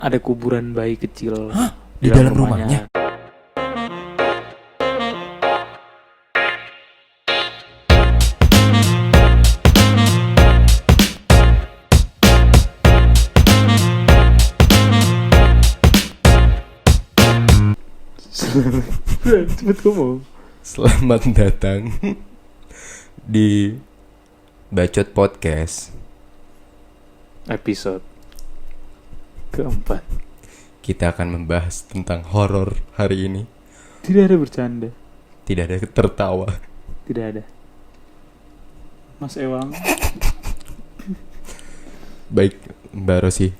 ada kuburan bayi kecil. Hah? Di dalam rumahnya? Cepet ngomong. Selamat datang di Bacot Podcast. Episode keempat. Kita akan membahas tentang horor hari ini. Tidak ada bercanda, Tidak ada tertawa. tidak ada. Mas Ewang. Baik, Mbak Rosi.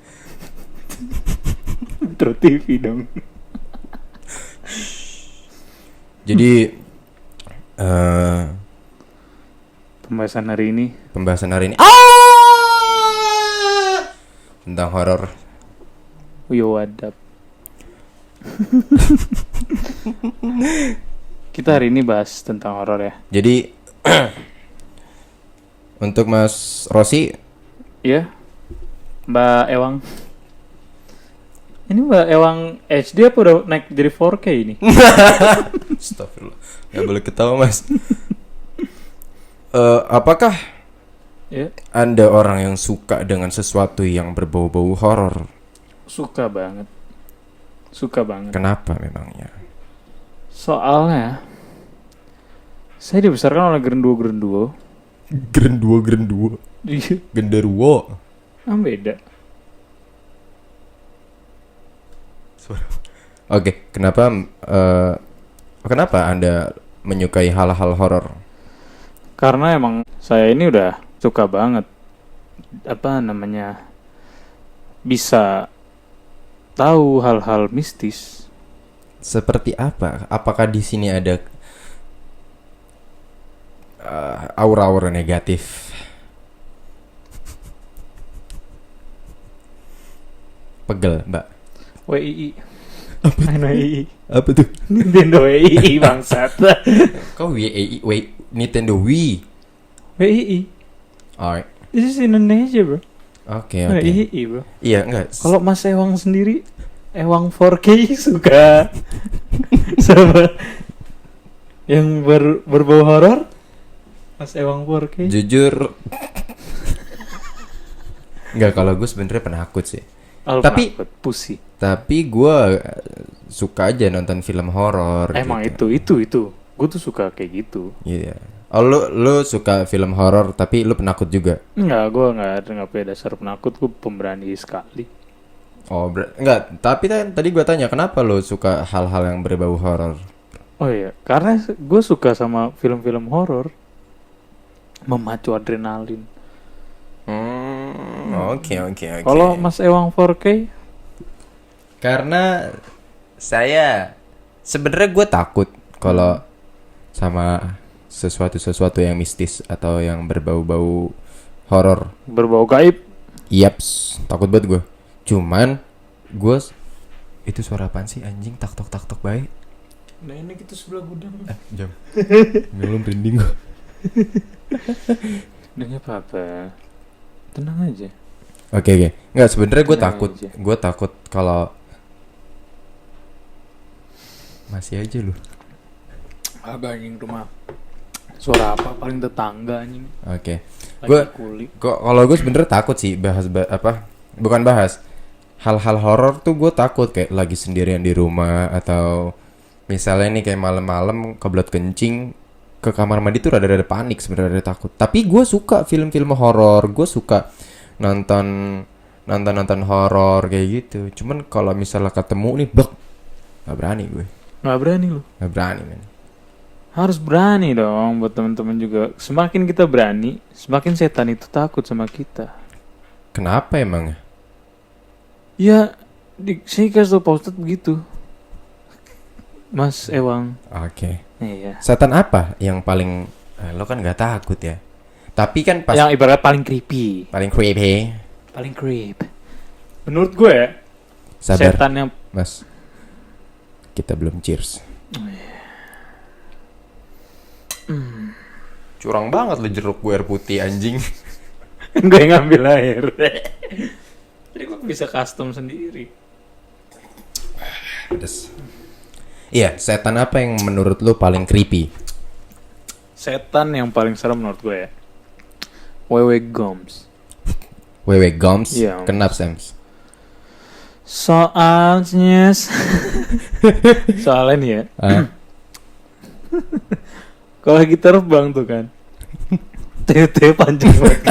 Metro TV dong. Jadi Pembahasan hari ini tentang horor. Yo wadap. Kita hari ini bahas tentang horor ya. Jadi untuk Mas Rosi, Iya. Mbak Ewang. Ini Mbak Ewang HD apa udah naik jadi 4K ini? astagfirullah, nggak boleh ketawa Mas. Apakah Ya, Anda orang yang suka dengan sesuatu yang berbau-bau horor? suka banget. Suka banget. Kenapa memangnya? Soalnya saya dibesarkan oleh gerenduo-gerenduo. Gerenduo, Iya, genderuwo. beda. Oke, kenapa Anda menyukai hal-hal horor? Karena emang saya ini udah suka banget bisa tahu hal-hal mistis. Seperti apa? Apakah di sini ada aura-aura negatif? Pegel, Mbak. WII. WII. Apa tuh? Nintendo WII bangsat. Kau Nintendo Wii. WII. Alright. This is Indonesia, bro. Oke. WII, bro. Iya, enggak. Kalau Mas Ewang sendiri, Ewang 4K suka sama yang berbau horor? Mas Ewang 4K? Jujur enggak, kalau gue sebenarnya penakut sih. Tapi pusi. Tapi gue suka aja nonton film horor. Emang gitu. itu. Gue tuh suka kayak gitu. Iya. Oh, lu suka film horor tapi lu penakut juga? Enggak, gue nggak punya dasar penakut. Gue pemberani sekali. Oh, enggak. Tapi tadi gue tanya kenapa lu suka hal-hal yang berbau horor? Oh iya, karena gue suka sama film-film horor. Memacu adrenalin. Oke. Kalau Mas Ewang 4K? Karena saya sebenarnya gue takut kalau sama sesuatu yang mistis atau yang berbau-bau horor. Berbau gaib? Yaps, takut banget gue. Cuman gue itu suara apaan sih anjing, tak tok baik. Nah ini kita sebelah gudang. Jam. Belum merinding gue. Udah gak apa-apa. Tenang aja. Oke. Enggak, sebenarnya gue Tenang takut. aja. Gue takut kalau masih aja lu. Agak anjing rumah. Suara apa paling tetangga anjing. Oke. Lagi kulik. Kalau gue sebenarnya takut sih bukan bahas hal-hal horor tuh. Gue takut kayak lagi sendirian di rumah atau misalnya nih kayak malam-malam kebelet kencing ke kamar mandi tuh rada-rada panik sebenarnya, takut. Tapi gue suka film-film horor, gue suka nonton horor kayak gitu. Cuman kalau misalnya ketemu nih, nggak berani gue. Nggak berani lu. Nggak berani men. Harus berani dong buat teman-teman juga. Semakin kita berani, semakin setan itu takut sama kita. Kenapa emang? Ya, saya kasih tau Pak Ustadz begitu. Mas Ewang. Oke. Iya. Setan apa yang paling lo kan nggak takut ya? Tapi kan pas Yang ibarat paling creepy. paling creepy. Paling creep. Menurut gue ya, Sabar, setan yang Mas. Kita belum cheers. Curang banget lo jeruk gue air putih anjing. gue yang ngambil air. Jadi gue bisa custom sendiri. Pedes. Iya, setan apa yang menurut lu paling creepy? Setan yang paling serem menurut gue ya, Wewe Goms. Wewe Goms? Iya. Kenapa, Sams? Soalnya soalnya nih ya, Ah, kalau lagi terbang tuh kan, TT panjang banget.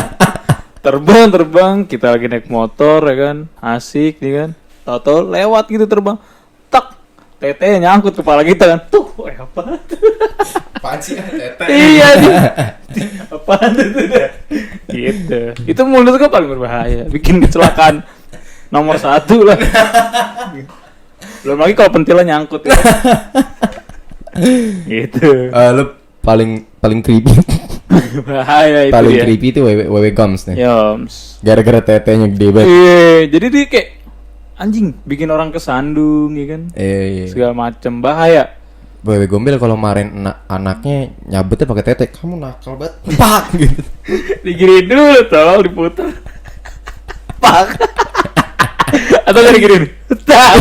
Terbang, kita lagi naik motor ya kan, asik nih kan, tahu-tahu lewat gitu terbang, tak, TT nyangkut kepala kita kan, tuh, apa? apaan sih tete? Iya nih, apaan itu dah? Gitu, itu mulut gue paling berbahaya, bikin kecelakaan nomor 1 lah. Belum lagi kalau pentilnya nyangkut ya. Gitu. Lu paling creepy. Bahaya itu Paling dia. creepy itu Wewe Goms nih. Yoms. Gara-gara tetenya gede banget. Iya, jadi dia kayak anjing bikin orang kesandung ya kan. Iya. Segala macem bahaya. Wewe Gombel kalau marahin anaknya nyabetnya pakai tete. Kamu nakal banget. Pak gitu. Diginiin dulu tolong diputer. Pak. Atau gak diginiin. Tak.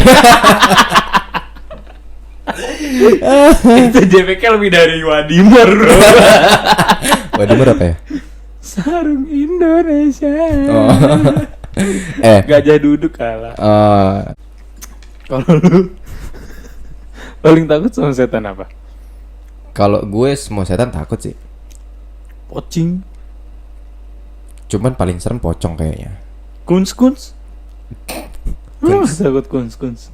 Itu JPK lebih dari Wadimor bro. Wadimor apa ya? Sarung Indonesia. Oh. Gajah duduk kalah. Kalau lu paling takut sama setan apa? Kalau gue semua setan takut sih. Pocing. Cuman paling serem pocong kayaknya. Kuns. Takut kuns.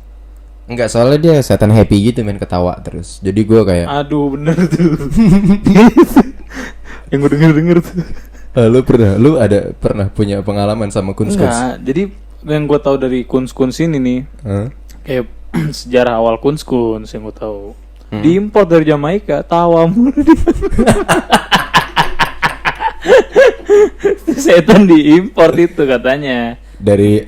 Enggak, soalnya dia setan happy gitu main ketawa terus. Jadi gue kayak Aduh bener tuh. Yang gue denger tuh. lu pernah punya pengalaman sama kuns? Enggak, jadi yang gue tahu dari kuns ini nih, kayak sejarah awal kuns yang gue tahu. Diimpor dari Jamaika, tawa mulu dia. Setan diimpor itu katanya Dari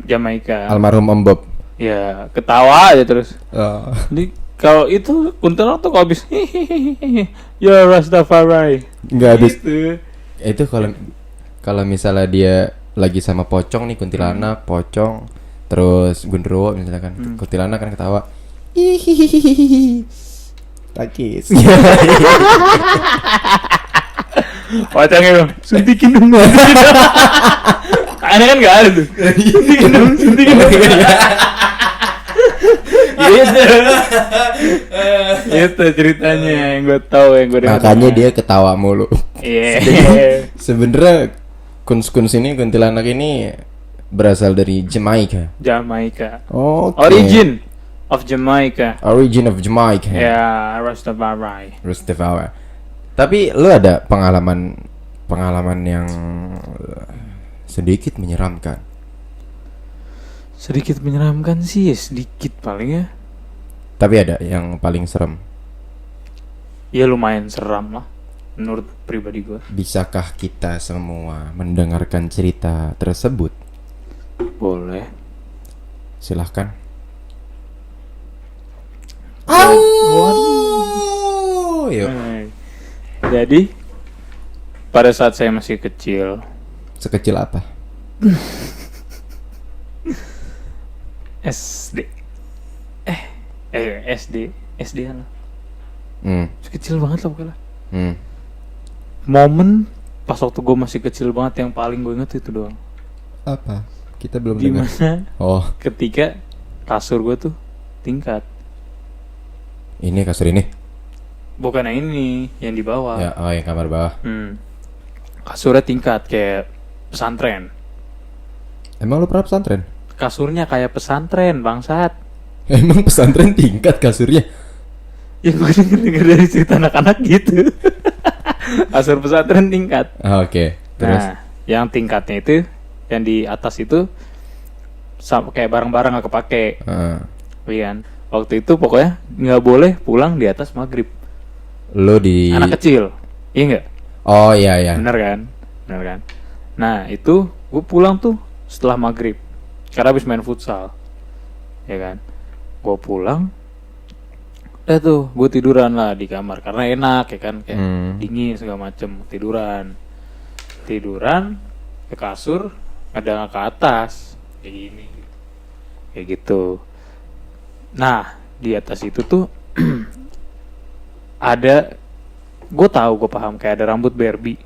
Jamaika. almarhum Om Bob. Ya, ketawa aja terus. Oh. Jadi kalau itu kuntilanak tuh kalau habis ya Rastafari. Enggak habis. Gitu. Itu kalau misalnya dia lagi sama pocong nih, kuntilanak, pocong, terus gundurwo misalkan, kuntilanak kan ketawa. Hihihihi. Takis. Pocongnya bang, suntikin dong. Aneh kan nggak ada tuh. Suntikin dong. Itu ceritanya yang gue tahu, yang gue dengar. Makanya dia ketawa mulu. Iya. Sebenarnya kuns ini, kuntilanak ini berasal dari Jamaica. Jamaika. Oke. Origin of Jamaica. Origin of Jamaica. Ya, Rastafari. Rastafari. Tapi lu ada pengalaman yang sedikit menyeramkan? Sedikit menyeramkan sih, ya sedikit paling ya. Tapi ada yang paling serem. Ya lumayan seram lah, menurut pribadi gue. Bisakah kita semua mendengarkan cerita tersebut? Boleh. Silahkan. Yuk. Jadi pada saat saya masih kecil, Sekecil apa? SD lah. Kecil banget lah pokoknya. Momen pas waktu gue masih kecil banget yang paling gue inget itu doang. Apa? Kita belum dengar. Dimana Oh, ketika kasur gue tuh tingkat. ini kasur ini. Bukan yang ini, yang di bawah. Ya, oh yang kamar bawah. Kasurnya tingkat kayak pesantren. Emang lu pernah pesantren? Kasurnya kayak pesantren, bangsat. Emang pesantren tingkat kasurnya? Ya gue denger dari cerita anak-anak gitu. Kasur pesantren tingkat. Oke. Terus? Nah, yang tingkatnya itu, yang di atas itu kayak barang-barang gak kepake. Iya kan? Waktu itu pokoknya nggak boleh pulang di atas maghrib. Lu di Anak kecil, iya nggak? Oh iya. Bener kan? Nah itu gue pulang tuh setelah maghrib, karena habis main futsal, ya kan? Gue pulang, tuh gue tiduran lah di kamar karena enak ya kan, kayak dingin segala macem. Tiduran ke kasur, ada ke atas kayak gini, kayak gitu. Nah, di atas itu tuh ada, gue tahu, gue paham, kayak ada rambut Barbie.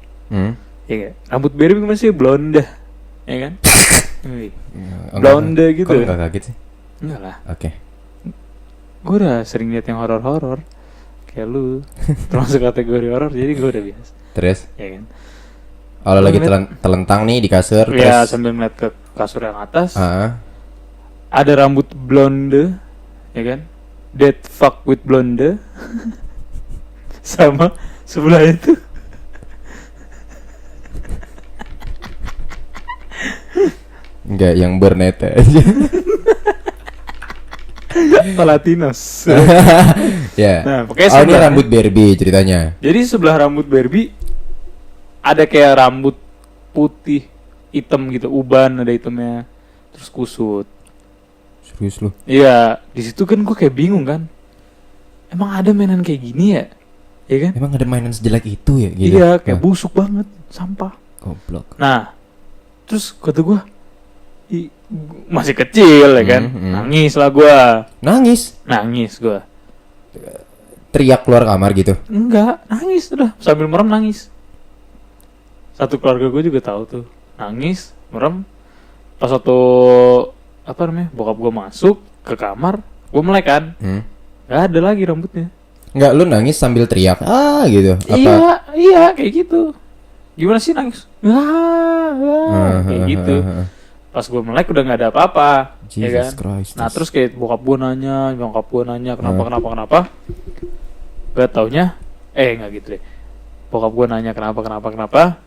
Ya kan? Rambut Barbie masih blonde, ya kan? Wih, blonde gitu. Kok nggak kaget sih? Enggak lah. Oke. Gue udah sering liat yang horor-horor kayak lu, termasuk kategori horor, jadi gue udah biasa. Terus? Ya kan? Kalau lagi telentang nih di kasur, Ya terus sambil ngeliat ke kasur yang atas, ah, ada rambut blonde, ya kan? Dead fuck with blonde. Sama sebelah itu enggak yang bernete aja. Latinos. Ya. Nah, pokoknya Oh, ini sebelah- rambut Barbie ceritanya. Jadi sebelah rambut Barbie ada kayak rambut putih, hitam gitu, uban ada hitamnya, terus kusut. Serius lu? Iya, di situ kan gue kayak bingung kan. Emang ada mainan kayak gini ya? Ya kan? Emang ada mainan sejelek itu ya? Gitu? Iya, kayak busuk banget, sampah. Goblok. Nah, terus kata gue, masih kecil ya kan, nangis lah gue, nangis gue. Teriak keluar kamar gitu. Enggak, nangis udah, sambil merem nangis. Satu keluarga gue juga tahu tuh, nangis, merem. Pas waktu apa namanya, bokap gue masuk ke kamar, gue melek kan, nggak ada lagi rambutnya. Enggak, lu nangis sambil teriak gitu. Iya, kayak gitu. Gimana sih nangis? Kayak gitu. Pas gue melek udah nggak ada apa-apa, ya kan? Jesus Christ. Nah terus kayak bokap gue nanya kenapa? Gak taunya, nggak gitu deh. Bokap gue nanya kenapa?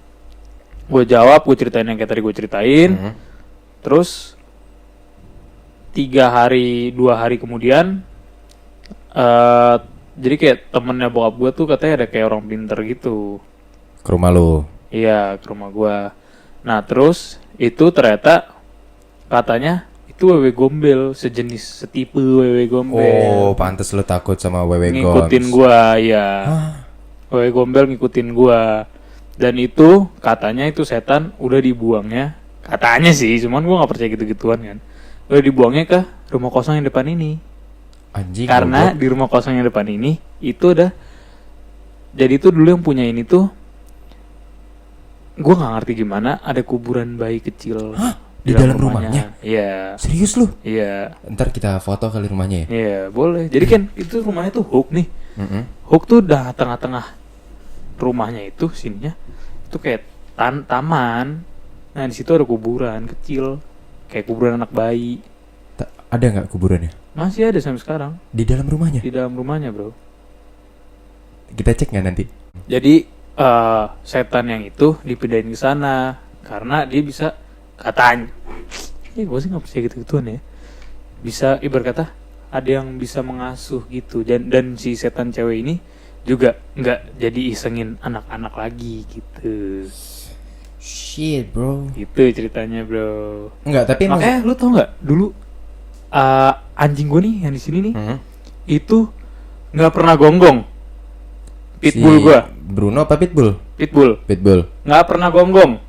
Gue jawab, gue ceritain yang kayak tadi gue ceritain. Terus 2 hari kemudian, jadi kayak temennya bokap gue tuh katanya ada kayak orang pinter gitu. Ke rumah lu. Iya, ke rumah gue. Nah terus itu ternyata katanya itu wewe gombel, setipe wewe gombel. Oh, pantes lu takut sama wewe gombel. Ngikutin gua, ya. Wewe gombel ngikutin gua. Dan itu katanya itu setan udah dibuangnya. Katanya sih, cuman gua nggak percaya gitu-gituan kan. Udah dibuangnya ke rumah kosong yang depan ini. Anjing. Karena di rumah kosong yang depan ini itu udah, jadi itu dulu yang punya ini tuh, gua nggak ngerti gimana ada kuburan bayi kecil. Di dalam rumahnya? Iya. Serius lu? Iya. Ntar kita foto kali rumahnya ya. Iya, boleh. Jadi kan itu rumahnya tuh Hook nih. Hook tuh udah tengah-tengah rumahnya itu, sininya itu kayak taman. Nah, di situ ada kuburan kecil, kayak kuburan anak bayi. Ada nggak kuburannya? Masih ada sampai sekarang. Di dalam rumahnya? Di dalam rumahnya, bro. Kita cek nggak nanti? Jadi setan yang itu dipindahin ke sana karena dia bisa, katanya, gue sih nggak percaya gitu-gituan ya. Bisa, ibarat kata ada yang bisa mengasuh gitu, dan si setan cewek ini juga nggak jadi isengin anak-anak lagi gitu. Shit, bro. Itu ceritanya, bro. Enggak, tapi Makanya lu tau nggak dulu anjing gue nih yang di sini nih itu nggak pernah gonggong. Pitbull si gue. Bruno apa Pitbull? Pitbull. Nggak pernah gonggong.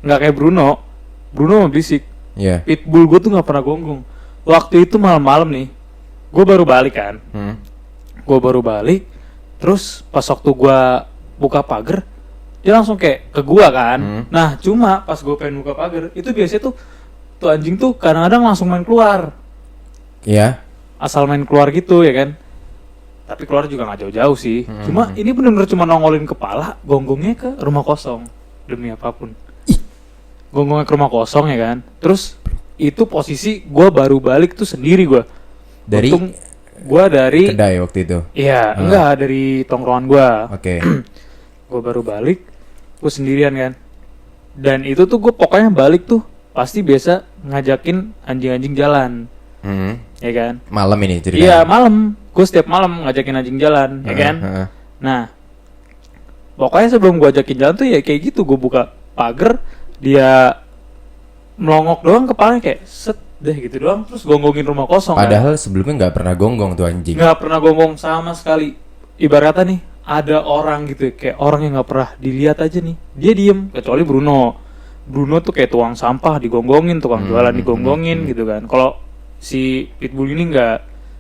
Nggak kayak Bruno. Bruno mah berisik. Iya. Pitbull gue tuh nggak pernah gonggong. Waktu itu malam-malam nih, gue baru balik kan. Gue baru balik. Terus pas waktu gue buka pagar, dia langsung kayak ke gue kan. Nah cuma pas gue pengen buka pagar, itu biasanya tuh anjing tuh kadang-kadang langsung main keluar. Iya. Asal main keluar gitu ya kan. Tapi keluar juga nggak jauh-jauh sih. Cuma ini benar-benar cuma nongolin kepala, gonggongnya ke rumah kosong. Demi apapun. Gonggongnya ke rumah kosong ya kan. Terus itu posisi gue baru balik tuh sendiri gue. Dari gue dari kedai waktu itu. Iya, enggak, dari tongkrongan gue. Oke. Gue baru balik, gue sendirian kan. Dan itu tuh gue pokoknya balik tuh pasti biasa ngajakin anjing-anjing jalan. Ya kan? Malam ini ceritanya. Iya, malam. Gue setiap malam ngajakin anjing jalan, ya kan? Nah, pokoknya sebelum gue ajakin jalan tuh ya kayak gitu, gue buka pagar, dia melongok doang kepalanya kayak set deh gitu doang, terus gonggongin rumah kosong. Padahal sebelumnya nggak pernah gonggong tuh anjing. Nggak pernah gonggong sama sekali. Ibarat kata nih, ada orang gitu, kayak orang yang nggak pernah dilihat aja nih, dia diem. Kecuali Bruno tuh kayak tuang sampah digonggongin, tukang jualan digonggongin gitu kan. Kalau si Pitbull ini nggak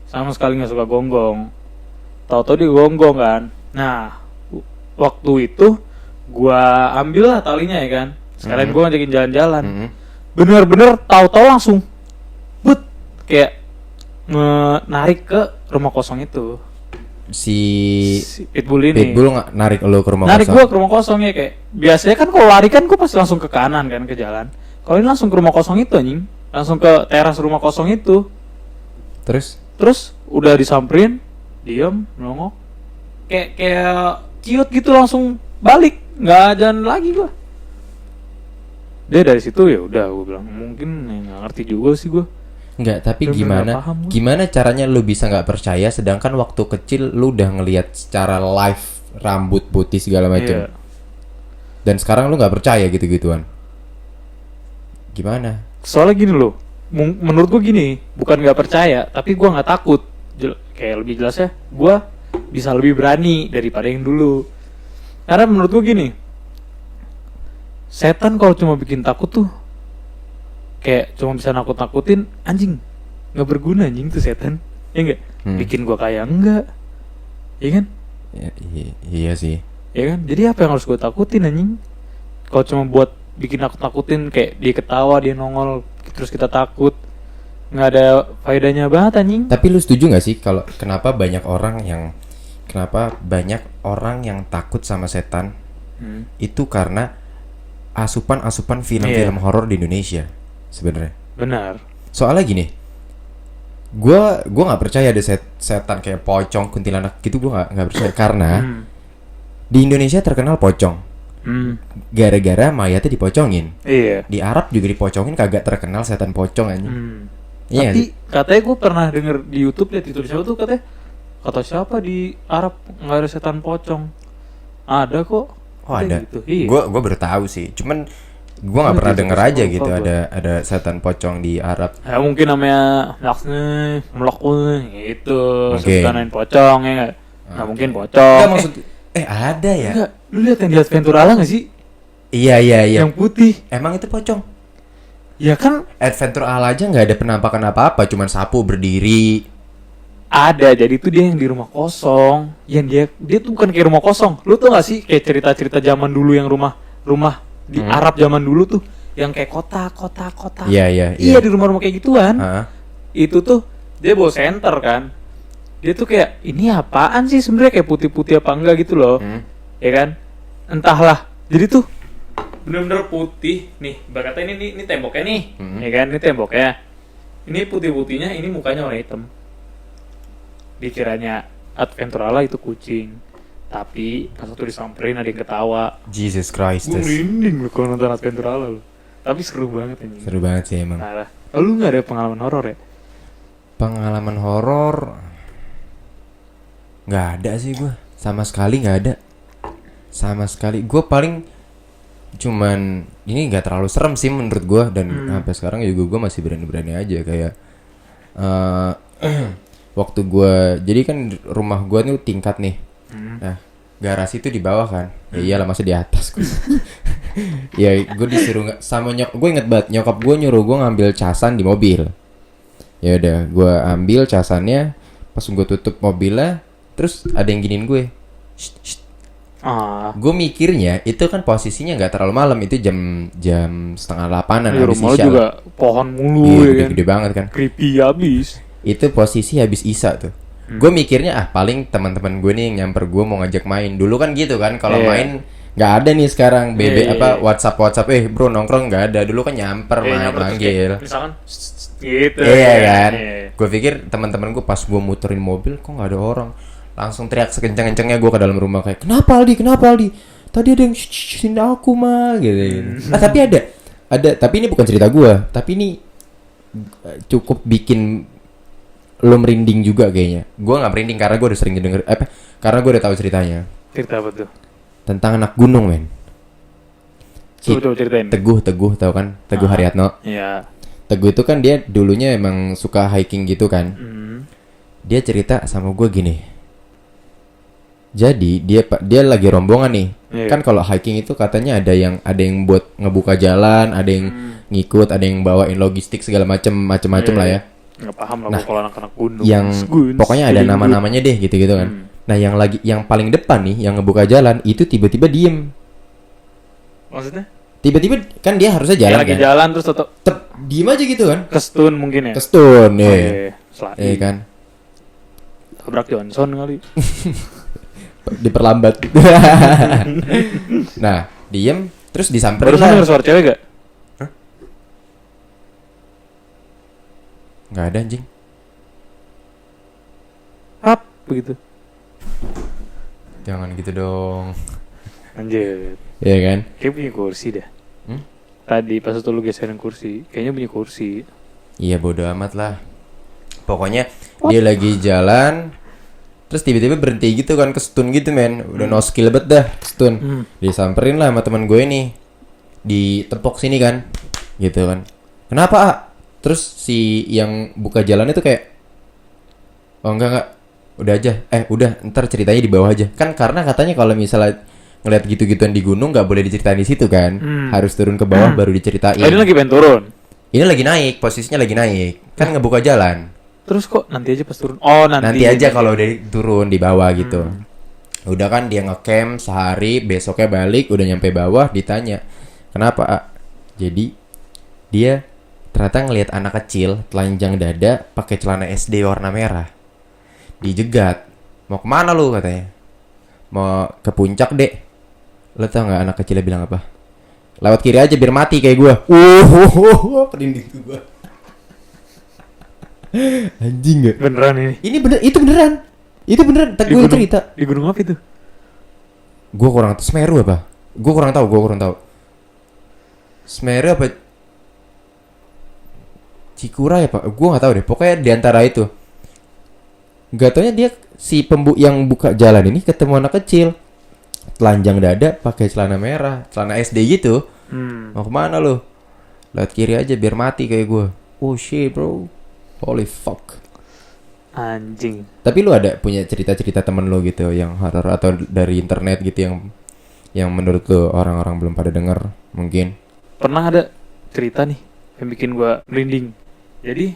sama sekali nggak suka gonggong. Tahu-tahu dia gonggong kan. Nah, waktu itu gua ambil lah talinya ya kan. Sekalian gua ngajakin jalan-jalan. Bener-bener tahu-tahu langsung but kayak narik ke rumah kosong itu. Si Pitbull ini. Pitbull narik lo ke rumah Narik kosong. gua ke rumah kosong ya kayak. Biasanya kan kalau lari kan gua pasti langsung ke kanan kan ke jalan. Kalau ini langsung ke rumah kosong itu anjing. Langsung ke teras rumah kosong itu. Terus udah disamperin, diem, nongok. Kayak ciut gitu langsung balik, nggak jalan lagi gua. Dia dari situ ya udah gua bilang mungkin nggak ngerti juga sih gua. Enggak, tapi Bener-bener nggak paham gua. gimana caranya lu bisa nggak percaya sedangkan waktu kecil lu udah ngelihat secara live rambut putih segala macam. Iya. Dan sekarang lu nggak percaya gitu-gituan. Gimana? Soalnya gini loh, menurut gua gini, bukan nggak percaya, tapi gua nggak takut. Kayak lebih jelasnya, gua bisa lebih berani daripada yang dulu. Karena menurut gua gini, setan kalau cuma bikin takut tuh, kayak cuma bisa nakut-nakutin, anjing, nggak berguna anjing tuh setan, ya nggak? Bikin gua kaya enggak, ya kan? Iya sih. Ya kan? Jadi apa yang harus gua takutin anjing? Kalau cuma buat bikin nakut-nakutin kayak dia ketawa, dia nongol, terus kita takut, nggak ada faedahnya banget anjing. Tapi lu setuju nggak sih kalau kenapa banyak orang yang takut sama setan? Itu karena asupan film-film horor di Indonesia sebenarnya. Benar. Soalnya gini, gua nggak percaya ada setan kayak pocong, kuntilanak gitu, gua nggak percaya karena di Indonesia terkenal pocong. Gara-gara mayatnya dipocongin. Iya. Di Arab juga dipocongin, kagak terkenal setan pocong aja. Iya. Tapi katanya gue pernah denger di YouTube lihat itu siapa tuh katanya, kata siapa di Arab nggak ada setan pocong. Ada kok. Oh ada. Gitu. Iya. Gue baru tahu sih. Cuman gue nggak pernah denger aja gitu ada setan pocong di Arab. Ya mungkin namanya laksnya melok gitu. Mungkin. Setanin pocong ya nggak? Nggak mungkin pocong. Enggak maksud ada ya? Enggak. Lu lihat yang di Adventure Island nggak sih? Iya. Yang putih. Emang itu pocong? Ya kan Adventure Island aja nggak ada penampakan apa-apa, cuman sapu berdiri. ada, jadi itu dia yang di rumah kosong. Yang dia tuh bukan kayak rumah kosong. Lu tau gak sih kayak cerita-cerita zaman dulu yang rumah di Arab zaman dulu tuh yang kayak kotak. Iya. Iya di rumah-rumah kayak gituan. Itu Itu tuh dia bawa senter kan. Dia tuh kayak ini apaan sih sebenarnya, kayak putih-putih apa enggak gitu loh. Ya kan? Entahlah. Jadi tuh bener-bener putih nih. Berkata ini temboknya nih. Ya kan? Ini temboknya. Ini putih-putihnya, ini mukanya warna hitam. Dikiranya Adventure Island itu kucing, tapi pas waktu disamperin ada yang ketawa. Jesus Christ. Gue merinding loh kalau nonton Adventure Island loh. Tapi seru banget ini. Seru banget sih emang. Nah, lu nggak ada pengalaman horor ya? Pengalaman horor nggak ada sih gue, sama sekali nggak ada. Sama sekali. Gue paling cuman ini nggak terlalu serem sih menurut gue, dan sampai sekarang juga gue masih berani-berani aja kayak waktu gue, jadi kan rumah gue nih tingkat nih. Nah, garasi itu di bawah kan. Ya iyalah masa di atas gue. Ya gue disuruh sama gue inget banget nyokap gue nyuruh gue ngambil casan di mobil. Ya udah, gue ambil casannya, pas gue tutup mobilnya, terus ada yang giniin gue. Gue mikirnya itu kan posisinya nggak terlalu malam, itu jam 7:30-an Di habis rumah lu isya. juga pohon mulu Iya, ya kan. gede-gede banget kan. Creepy abis. Itu posisi habis isya tuh. Gue mikirnya paling teman-teman gue nih yang nyamper gue mau ngajak main. Dulu kan gitu kan, kalau main nggak ada nih sekarang WhatsApp bro nongkrong nggak ada. Dulu kan nyamper main manggil. Misalkan gitu. Iya kan. Gue pikir teman-teman gue pas gue muterin mobil kok nggak ada orang, langsung teriak sekencang-kencangnya gue ke dalam rumah kayak kenapa Aldi tadi ada yang sini aku mah gitu. Tapi ada tapi ini bukan cerita gue, tapi ini cukup bikin lo merinding juga kayaknya. Gue nggak merinding karena gue udah sering denger karena gue udah tahu ceritanya. Cerita apa tuh? Tentang anak gunung men. Coba ceritain. Teguh tahu kan? Teguh Haryatno. Iya. Teguh itu kan dia dulunya emang suka hiking gitu kan. Dia cerita sama gue gini. Jadi dia lagi rombongan nih. Kan kalau hiking itu katanya ada yang buat ngebuka jalan, ada yang ngikut, ada yang bawain logistik segala macem lah ya. Nggak paham lah Nah, gua kalau anak-anak gunung. yang Guns, pokoknya ada feeling good. nama-namanya deh gitu-gitu kan. Nah, yang paling depan nih yang ngebuka jalan itu tiba-tiba diem. Maksudnya? Tiba-tiba kan dia harusnya Kayak jalan lagi kan. jalan terus tetep Diem aja gitu kan. kestun mungkin ya. Kestun Oh, ya. iya. Selai. Iya kan. Tabrak Johnson kali. Diperlambat. Nah, diem terus disamperin Baru lah. denger suara cewek gak? Nggak ada anjing. Hap begitu. Jangan gitu dong. Anjir. Iya kan? Kayak punya kursi dah. Hmm? Tadi pas itu lu geserin kursi, kayaknya punya kursi. Iya bodo amat lah. Pokoknya dia lagi jalan terus tiba-tiba berhenti gitu kan, kestun gitu men. Udah no skill bet dah, kestun. Disamperin lah sama teman gue nih. Ditepok sini kan. Gitu kan. Kenapa, A? Terus si yang buka jalan itu kayak, oh enggak. Udah aja. Udah, ntar ceritanya di bawah aja. Kan karena katanya kalau misalnya ngeliat gitu-gituan di gunung nggak boleh diceritain di situ kan. Harus turun ke bawah baru diceritain. Oh, ini lagi pengen turun. Ini lagi naik, posisinya lagi naik. Kan ngebuka jalan. Terus kok nanti aja pas turun? Oh, Nanti aja kalau udah turun di bawah gitu. Udah kan dia ngecamp sehari, besoknya balik, udah nyampe bawah ditanya, "Kenapa, A?" Jadi dia ternyata ngelihat anak kecil telanjang dada pakai celana SD warna merah. Dijegat. "Mau kemana lu?" katanya. "Mau ke puncak, Dek." Lo tau nggak anak kecilnya bilang apa? "Lewat kiri aja biar mati kayak gua." Perinding tuh gua. Anjing gak? Beneran ini. Ini bener, itu beneran. Itu beneran, tak gue cerita. Di gunung apa itu? Gue kurang tahu, Semeru apa? Gue kurang tahu. Semeru apa? Cikura ya, Pak? Gue nggak tahu deh. Pokoknya di antara itu. Gak taunya dia si yang buka jalan ini ketemu anak kecil. Telanjang dada, pakai celana merah, celana SD gitu. Mau kemana lu? Lewat kiri aja biar mati kayak gue. Oh shit, bro. Holy fuck. Anjing. Tapi lu ada punya cerita-cerita temen lu gitu yang horor atau dari internet gitu yang menurut lu orang-orang belum pada denger mungkin? Pernah ada cerita nih yang bikin gua merinding. Jadi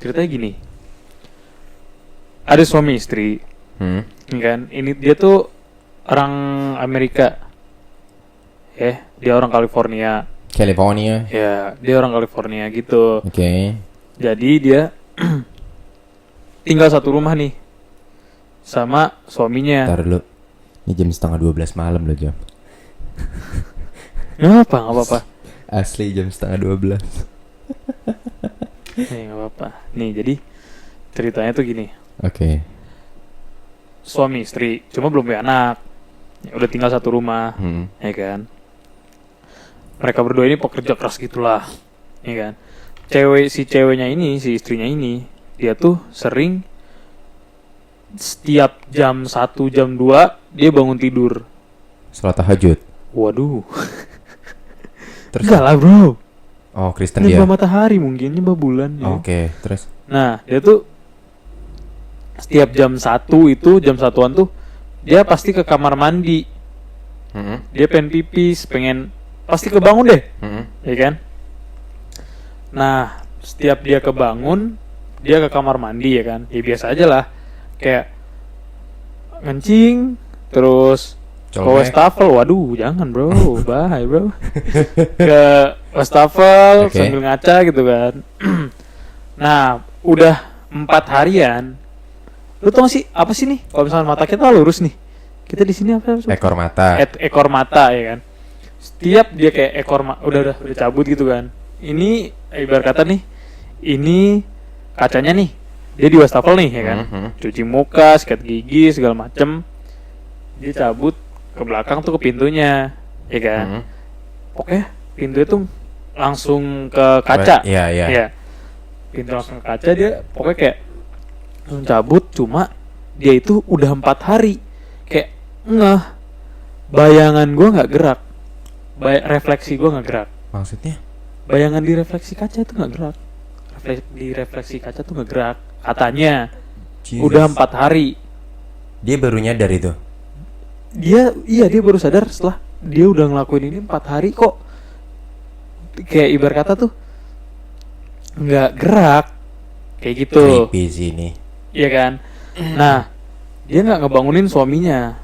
ceritanya gini. Ada suami istri, kan? Ini dia tuh orang Amerika. Dia orang California. Ya, dia orang California gitu. Oke. Jadi dia tinggal satu rumah nih sama suaminya. Ntar dulu. Ini jam 11:30 malam loh, Jam. Nggak apa-apa. Asli jam 11:30. Nggak apa-apa. Nih, jadi ceritanya tuh gini. Oke. Suami istri, cuma belum punya anak. Ya, udah tinggal satu rumah, ya kan. Mereka berdua ini pekerja keras gitulah, ya kan. Si ceweknya ini, si istrinya ini, dia tuh sering setiap jam 1, jam 2 dia bangun tidur. Salat tahajud. Waduh. Terus? Enggak lah, bro. Oh, Kristen dia. Nyembah matahari mungkin, nyembah bulan ya. Oke, terus? Nah, dia tuh setiap jam 1 itu, jam 1-an tuh dia pasti ke kamar mandi. Dia pengen pipis, pasti kebangun deh. Ya kan? Nah, setiap dia kebangun, dia ke kamar mandi ya kan. Ya biasa aja lah. Kayak ngencing, terus ke wastafel. Waduh, jangan bro, bahaya bro. Ke wastafel sambil ngaca gitu kan. Nah, udah 4 harian. Lu tau gak sih, apa sih nih? Kalau misalnya mata kita lurus nih. Kita di sini apa? Ekor mata. Ekor mata ya kan. Setiap dia kayak udah cabut gitu kan. Ini ibarat kata nih, ini kacanya nih, dia di wastafel nih ya kan, cuci muka, sikat gigi segala macem, dia cabut ke belakang tuh ke pintunya, ya kan, pokoknya pintu itu langsung ke kaca, ya, pintu langsung ke kaca, dia pokoknya kayak langsung cabut, cuma dia itu udah 4 hari, kayak bayangan gue nggak gerak, refleksi gue nggak gerak, maksudnya? Bayangan di refleksi kaca itu nggak gerak. Di refleksi kaca tuh nggak gerak. Katanya udah 4 hari. Dia baru nyadar itu. Dia baru sadar setelah dia udah ngelakuin ini 4 hari kok. Kayak ibarat kata tuh nggak gerak. kayak gitu. Creepy sih ini. Iya kan. Nah, dia nggak ngebangunin suaminya.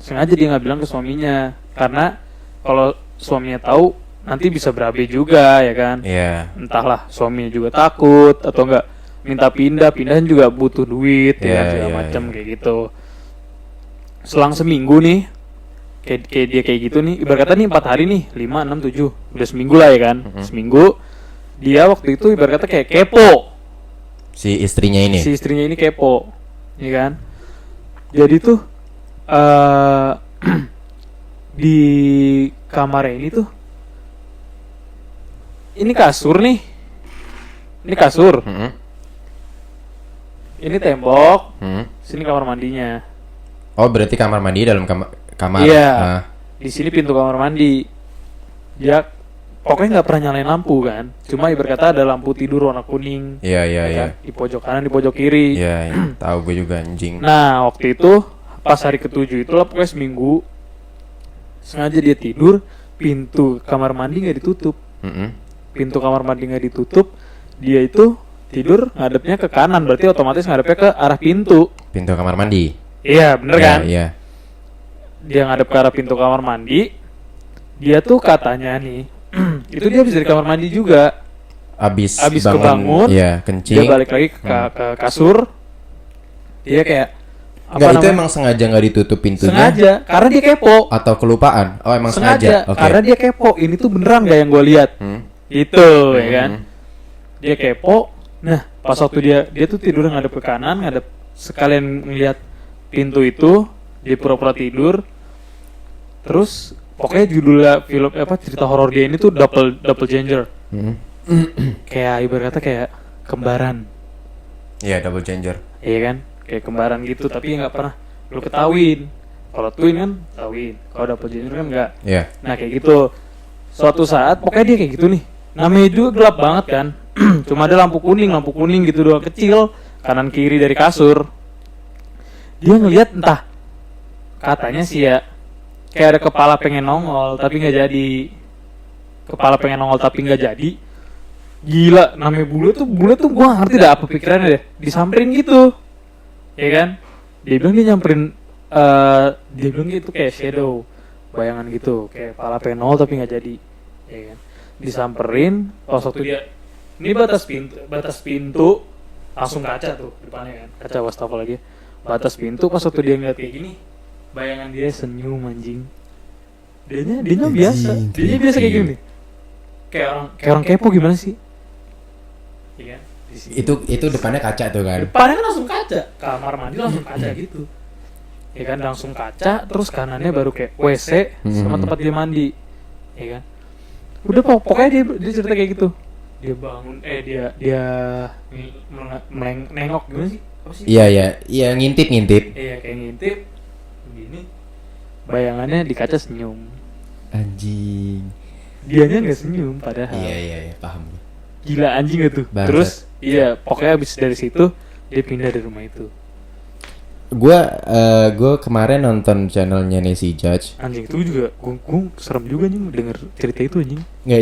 Sengaja dia nggak bilang ke suaminya karena kalau suaminya tahu nanti bisa berabe juga ya kan. Iya. Entahlah suaminya juga takut atau enggak minta pindahan juga butuh duit ya kan, segala macam kayak gitu. Selang seminggu nih kayak dia kayak gitu nih, ibarat kata nih 4 hari nih, 5, 6, 7 udah seminggu lah ya kan. Seminggu dia waktu itu ibarat kata kayak kepo. Si istrinya ini. Si istrinya ini kepo, ya kan. Jadi tuh di kamar ini tuh, ini kasur nih, ini kasur, ini tembok, sini kamar mandinya. Oh berarti kamar mandi dalam kamar. Iya. Di sini pintu kamar mandi. Dia pokoknya nggak pernah nyalain lampu kan. Cuma ibarat kata ada lampu tidur warna kuning. Iya ya iya. kan? Di pojok kanan, di pojok kiri. Iya. Tahu gue juga anjing. Nah waktu itu pas hari ke-7 itulah pokoknya seminggu, sengaja dia tidur, pintu kamar mandi nggak ditutup. Pintu kamar mandi nggak ditutup, dia itu tidur ngadepnya ke kanan, berarti otomatis ngadepnya ke arah pintu. Pintu kamar mandi. Iya bener kan? Iya. Dia ngadep ke arah pintu kamar mandi. Dia tuh katanya nih itu dia habis dari kamar mandi juga. Abis kebangun, iya, kencing. dia balik lagi ke kasur. Dia kayak Enggak, itu emang sengaja nggak ditutup pintunya? Sengaja, karena dia kepo. Atau kelupaan? Oh emang sengaja? Oke. Karena dia kepo, ini tuh beneran gak yang gue lihat. Itu ya kan. Dia kepo. Nah pas waktu dia tuh tidur ngadep ke kanan, ngadep sekalian ngeliat pintu itu, dia pura-pura tidur. Terus pokoknya judulnya film cerita horor dia ini tuh double changer. Kayak ibarat kata kayak kembaran. Iya, double changer. Iya kan? Kayak kembaran gitu, tapi nggak pernah lu ketahuin. Kalau twin kan ketahuin, kalau double changer kan nggak. Iya. Nah kayak gitu. Suatu saat pokoknya dia kayak gitu nih. Namanya juga gelap banget kan. Cuma ada lampu kuning gitu doang kecil kanan kiri dari kasur. Dia ngelihat entah, katanya sih ya kayak ada kepala pengen nongol tapi nggak jadi. Kepala pengen nongol tapi nggak jadi. Gila, namanya bule tuh gua ngerti dah apa pikirannya deh. Disamperin gitu, ya kan? Dia bilang dia nyamperin, dia bilang gitu kayak shadow, bayangan gitu, kayak kepala pengen nongol tapi nggak jadi, ya kan? Disamperin, pas waktu dia, ini batas pintu langsung kaca tuh depannya kan, kaca wastafel lagi. Batas pintu pas waktu dia ngeliat kayak gini, bayangan dia senyum anjing. Dianya biasa kayak gini. Kayak orang kepo gimana sih? Iya kan? Itu depannya kaca tuh kan? Depannya kan langsung kaca, kamar mandi langsung kaca gitu. Ya kan langsung kaca, terus kanannya baru kayak WC sama tempat dia mandi. Ya kan? Udah pokoknya dia cerita kayak gitu. Dia bangun, dia nengok gimana sih? Iya, ngintip. Iya, kayak ngintip begini. Bayangannya di kaca senyum. Anjing. Dianya nggak senyum padahal. Iya, paham. Gila anjing itu. Bangsat. Terus pokoknya abis dari situ dia pindah dari rumah itu. Gue kemarin nonton channelnya Nancy Judge. Anjing itu juga gue serem juga anjing denger cerita itu anjing. Nggak,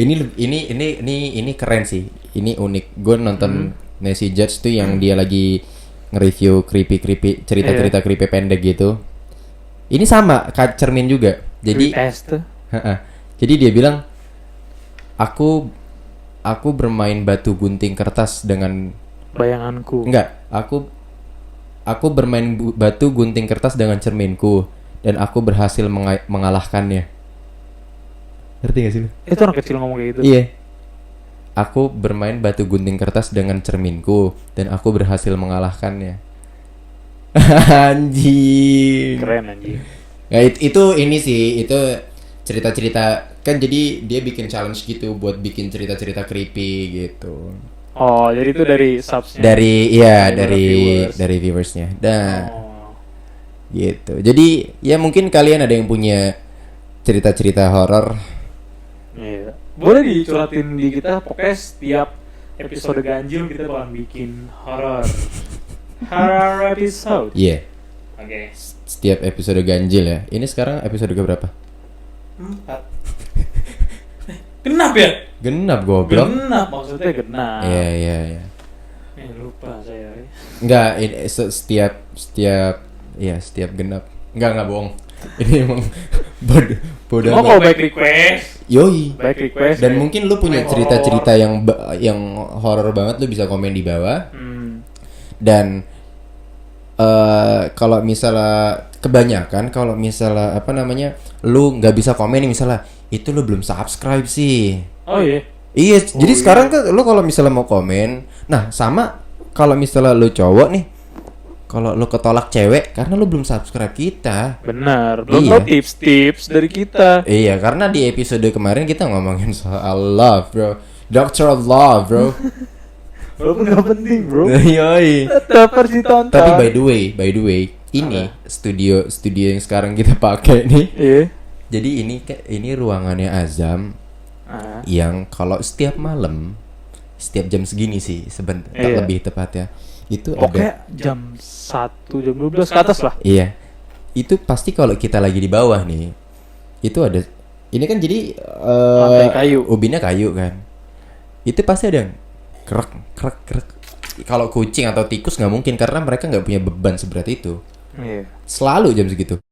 ini keren sih. Ini unik. Gue nonton Nancy Judge tuh yang dia lagi nge-review creepy cerita creepy pendek gitu. Ini sama cermin juga. Jadi jadi dia bilang aku bermain batu gunting kertas dengan bayanganku. Enggak, aku bermain batu gunting kertas dengan cerminku dan aku berhasil mengalahkannya. Ngerti gak sih lu? Itu orang kecil ngomong kayak gitu. Iya. Aku bermain batu gunting kertas dengan cerminku dan aku berhasil mengalahkannya. Anjing. Keren anjing. Ya itu ini sih, itu cerita-cerita kan, jadi dia bikin challenge gitu buat bikin cerita-cerita creepy gitu. Oh, jadi itu dari subsnya. Dari viewersnya. Gitu. Jadi ya mungkin kalian ada yang punya cerita-cerita horor. Iya. Boleh dicuratin di kita, pokoknya setiap episode ganjil kita bakalan bikin horor. Horror episode. Iya. Oke. Setiap episode ganjil ya. Ini sekarang episode keberapa? 4. Genap ya? Genap goblok. Genap maksudnya genap. Iya. Lupa saya. Enggak, setiap genap. Enggak bohong. Ini emang bodoh Mau amat. kalau baik request. Yoi. Baik request. Dan mungkin lu punya cerita-cerita yang horor banget, lu bisa komen di bawah. Dan kalau misalnya kebanyakan kalau misalnya apa namanya, lu nggak bisa komen nih, misalnya itu lu belum subscribe sih. Oh iya. Iya, jadi sekarang kan lu kalau misalnya mau komen, nah sama kalau misalnya lu cowok nih, kalau lu ketolak cewek karena lu belum subscribe kita. Benar. Belum Iya. tahu tips-tips dari kita. Iya, karena di episode kemarin kita ngomongin soal love, bro. Doctor of Love, bro. Walaupun nggak penting, bro. Yoi. Tetap harus ditonton. Tapi by the way, ini studio yang sekarang kita pakai nih. Iya. Jadi ini ruangannya Azam yang kalau setiap malam, setiap jam segini sih sebentar Iya. lebih tepatnya. Itu Pokoknya ada jam 1, jam 12 ke atas lah. iya. Itu pasti kalau kita lagi di bawah nih, itu ada ini kan jadi Lantai kayu. ubinnya kayu kan. Itu pasti ada yang krek krek krek. Kalau kucing atau tikus nggak mungkin karena mereka nggak punya beban seberat itu. Iya. Selalu jam segitu.